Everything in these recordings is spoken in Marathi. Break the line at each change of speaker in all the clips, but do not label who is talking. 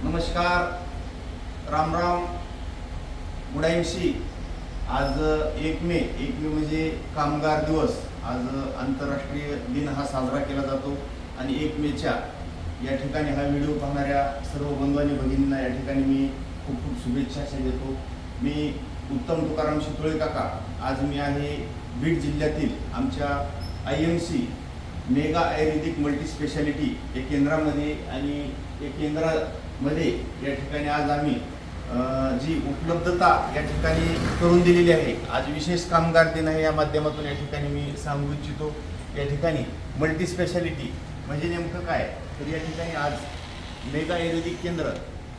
नमस्कार, राम राम, गुडाईंशी. आज 1 मे म्हणजे कामगार दिवस. आज आंतरराष्ट्रीय दिन हा साजरा केला जातो आणि 1 मेच्या या ठिकाणी हा व्हिडिओ पाहणाऱ्या सर्व बंधू आणि भगिनींना या ठिकाणी मी खूप खूप शुभेच्छा देतो. मी उत्तम तुकाराम शितोळे काका. आज मी आहे बीड जिल्ह्यातील आमच्या IMC मेगा आयुर्वेदिक मल्टी स्पेशालिटी या केंद्रामध्ये आणि या केंद्रामध्ये या ठिकाणी आज आम्ही जी उपलब्धता या ठिकाणी करून दिलेली आहे. आज विशेष कामगार दिन आहे. या माध्यमातून या ठिकाणी मी सांगू इच्छितो, या ठिकाणी मल्टी स्पेशालिटी म्हणजे नेमकं काय. तर या ठिकाणी आज मेगा आयुर्वेदिक केंद्र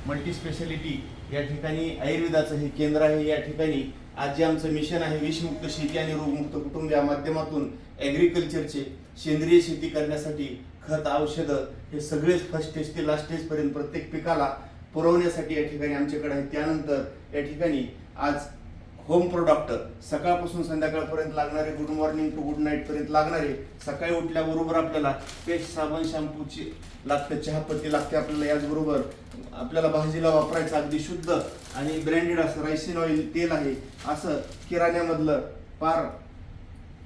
मल्टी स्पेशालिटी या ठिकाणी आयुर्वेदाचं हे केंद्र आहे. या ठिकाणी आज जे आमचं मिशन आहे विषमुक्त शेती आणि रोगमुक्त कुटुंब या माध्यमातून ॲग्रिकल्चरचे सेंद्रिय शेती करण्यासाठी खत औषधं हे सगळेच फर्स्ट स्टेज ते लास्ट स्टेजपर्यंत प्रत्येक पिकाला पुरवण्यासाठी या ठिकाणी आमच्याकडे आहे. त्यानंतर या ठिकाणी आज होम प्रोडक्ट सकाळपासून संध्याकाळपर्यंत लागणारे, गुड मॉर्निंग टू गुड नाईटपर्यंत लागणारे, सकाळी उठल्याबरोबर आपल्याला पेस्ट, साबण, शॅम्पूची लागतं, चहापत्ती लागते आपल्याला. याचबरोबर आपल्याला भाजीला वापरायचं अगदी शुद्ध आणि ब्रँडेड असं रायसिन ऑइल तेल आहे. असं किराण्यामधलं पार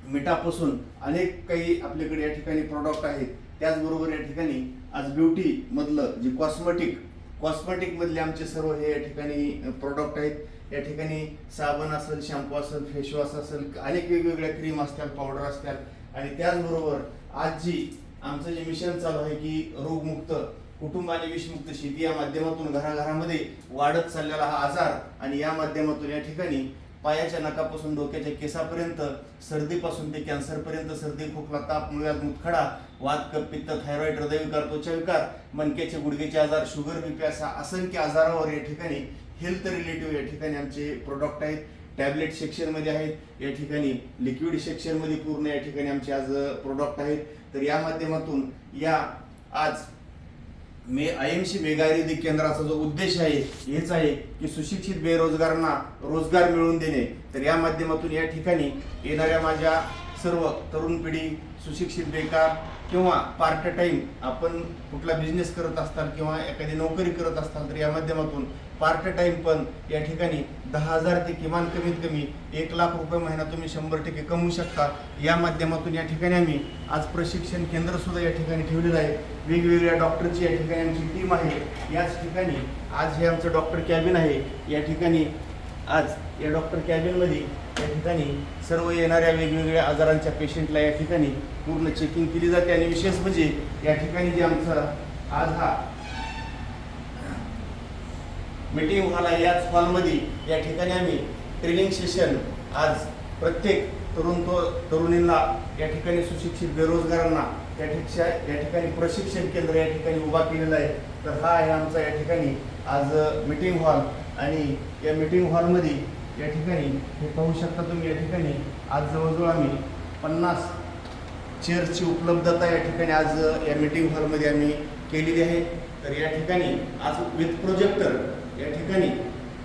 मिठापासून अनेक काही आपल्याकडे या ठिकाणी प्रॉडक्ट आहेत. त्याचबरोबर या ठिकाणी आज ब्युटीमधलं जे कॉस्मेटिकमधले आमचे सर्व हे या ठिकाणी प्रॉडक्ट आहेत. या ठिकाणी साबण असेल, शॅम्पू असेल, फेसवॉश असेल, अनेक वेगवेगळ्या क्रीम असतात, पावडर असतात. आणि त्याचबरोबर आज जी आमचं जे मिशन चालू आहे की रोगमुक्त कुटुंब आणि विषमुक्त शेती या माध्यमातून घराघरामध्ये वाढत चाललेला हा आजार आणि या माध्यमातून या ठिकाणी पायाच्या नखापासून डोक्याच्या केसापर्यंत, सर्दीपासून ते कॅन्सरपर्यंत, सर्दी, खोकला, ताप, मुळव्याध, मुतखडा, वात, कफ, पित्त, थायरॉइड, हृदयविकार, त्वचाविकार, मणक्याचे, गुडघेचे आजार, शुगर, बीपी असा असंख्य आजारावर या ठिकाणी हेल्थ रिलेटिव्ह या ठिकाणी आमचे प्रोडक्ट आहेत. टॅबलेट सेक्शनमध्ये आहेत, या ठिकाणी लिक्विड सेक्शनमध्ये पूर्ण या ठिकाणी आमचे आज प्रोडक्ट आहेत. तर या माध्यमातून या आज IMC मेगा आयुर्वेदिक केंद्राचा जो उद्देश आहे हेच आहे की सुशिक्षित बेरोजगारांना रोजगार मिळवून देणे. तर या माध्यमातून या ठिकाणी येणाऱ्या माझ्या सर्व तरुण पिढी, सुशिक्षित बेकार किंवा पार्ट टाइम आपण कुठला बिझनेस करत असताल किंवा एखादी नोकरी करत असताल तर या माध्यमातून पार्ट टाइम पण या ठिकाणी 10,000 ते किमान कमीत कमी 1,00,000 रुपये महिना तुम्ही 100% कमवू शकता. या माध्यमातून या ठिकाणी आम्ही आज प्रशिक्षण केंद्र सुद्धा या ठिकाणी ठेवलेलं आहे. वेगवेगळ्या डॉक्टरची या ठिकाणी आमची टीम आहे. याच ठिकाणी आज हे आमचं डॉक्टर कॅबिन आहे. या ठिकाणी आज या डॉक्टर कॅबिनमध्ये या ठिकाणी सर्व येणाऱ्या वेगवेगळ्या आजारांच्या पेशंटला या ठिकाणी पूर्ण चेकिंग केली जाते. आणि विशेष म्हणजे या ठिकाणी जे आमचा आज हा मीटिंग हॉल आहे, याच हॉलमध्ये या ठिकाणी आम्ही ट्रेनिंग सेशन आज प्रत्येक तरुणींना या ठिकाणी सुशिक्षित बेरोजगारांना या ठिकाणी प्रशिक्षण केंद्र या ठिकाणी उभा केलेला आहे. तर हा आहे आमचा या ठिकाणी आज मीटिंग हॉल. आणि या मीटिंग हॉलमध्ये या ठिकाणी हे पाहू शकता तुम्ही, या ठिकाणी आज जवळजवळ आम्ही 50 चेअर्सची उपलब्धता या ठिकाणी आज या मीटिंग हॉलमध्ये आम्ही केलेली आहे. तर या ठिकाणी आज विथ प्रोजेक्टर या ठिकाणी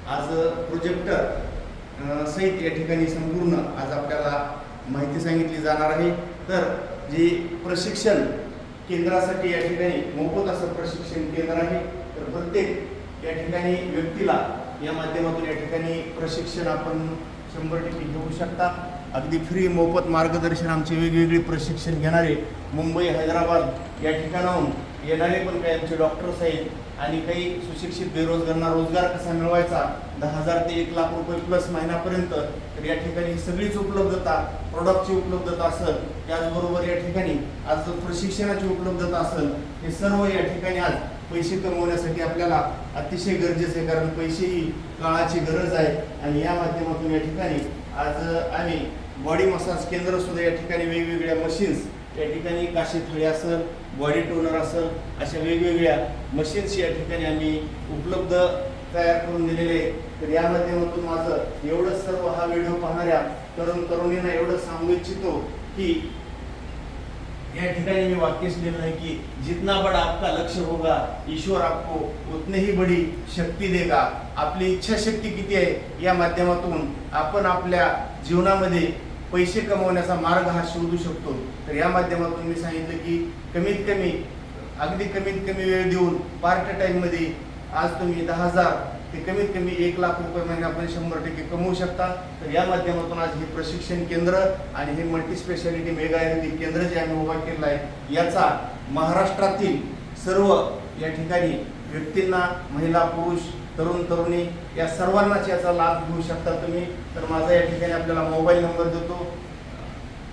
आज प्रोजेक्टर सहित या ठिकाणी संपूर्ण आज आपल्याला माहिती सांगितली जाणार आहे. तर जे प्रशिक्षण केंद्रासाठी या ठिकाणी मोफत असं प्रशिक्षण केंद्र आहे. तर प्रत्येक या ठिकाणी व्यक्तीला या माध्यमातून या ठिकाणी प्रशिक्षण आपण 100% घेऊ शकता. अगदी फ्री मोफत मार्गदर्शन आमचे वेगवेगळे प्रशिक्षण घेणारे मुंबई, हैदराबाद या ठिकाणाहून येणारे पण काही आमचे डॉक्टर्स आहेत. आणि काही सुशिक्षित बेरोजगारांना रोजगार कसा मिळवायचा 10,000 ते 1,00,000 रुपये प्लस महिन्यापर्यंत. तर या ठिकाणी सगळीच उपलब्धता, प्रोडक्टची उपलब्धता असेल, त्याचबरोबर या ठिकाणी आज जो प्रशिक्षणाची उपलब्धता असेल, हे सर्व या ठिकाणी आज पैसे कमवण्यासाठी आपल्याला अतिशय गरजेचं आहे. कारण पैसे ही काळाची गरज आहे. आणि या माध्यमातून या ठिकाणी आज आम्ही बॉडी मसाज केंद्र सुद्धा या ठिकाणी वेगवेगळ्या मशीन्स या ठिकाणी काशी थळी असेल, बॉडी टोनर असेल, अशा वेगवेगळ्या मशीन्स या ठिकाणी आम्ही उपलब्ध तयार करून दिलेले आहे. तर या माध्यमातून माझं एवढंच सर्व हा व्हिडिओ पाहणाऱ्या तरुणींना एवढं सांगू इच्छितो की या ठिकाणी मी वाक्यच लिहिलं आहे की जितना बड़ा आपका लक्ष्य होगा ईश्वर आपको उतनी ही बड़ी शक्ती देगा. आपली इच्छाशक्ती किती आहे या माध्यमातून आपण आपल्या जीवनामध्ये पैसे कमवण्याचा मार्ग हा शोधू शकतो. तर या माध्यमातून मी सांगितलं की कमीत कमी वेळ देऊन पार्ट टाइममध्ये आज तुम्ही 10,000 ते कमीत कमी 1,00,000 रुपये महिन्यापर्यंत 100% कमवू शकता. तर या माध्यमातून आज हे प्रशिक्षण केंद्र आणि हे मल्टी स्पेशालिटी मेगा आयुर्वेदिक केंद्र जे आम्ही उभा केलं आहे, याचा महाराष्ट्रातील सर्व या ठिकाणी व्यक्तींना, महिला, पुरुष, तरुण, तरुणी या सर्वांनाच याचा लाभ घेऊ शकता तुम्ही. तर माझा या ठिकाणी आपल्याला मोबाईल नंबर देतो,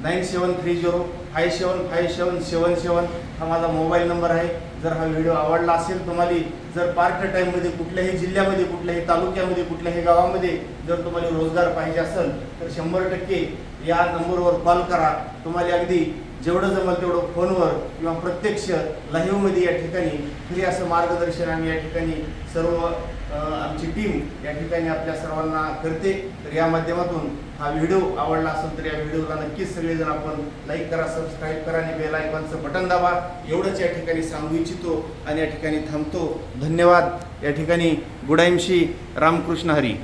9730575777 हा माझा मोबाईल नंबर आहे. जर हा व्हिडिओ आवडला असेल तुम्हाला, जर पार्ट टाईममध्ये कुठल्याही जिल्ह्यामध्ये, कुठल्याही तालुक्यामध्ये, कुठल्याही गावामध्ये जर तुम्हाला रोजगार पाहिजे असेल तर 100% या नंबरवर कॉल करा. तुम्हाला अगदी जेवढं जमेल तेवढं फोनवर किंवा प्रत्यक्ष लाईव्हमध्ये या ठिकाणी फ्री असं मार्गदर्शन आम्ही या ठिकाणी सर्व आमची टीम या ठिकाणी आपल्या सर्वांना करते. तर या माध्यमातून हा व्हिडिओ आवडला असेल तर या व्हिडिओला नक्कीच सगळेजण आपण लाईक करा, सबस्क्राईब करा आणि बेल आयकॉनचं बटन दाबा. एवढंच या ठिकाणी सांगू इच्छितो आणि या ठिकाणी थांबतो. धन्यवाद. या ठिकाणी गुडाईमशी रामकृष्ण हरी.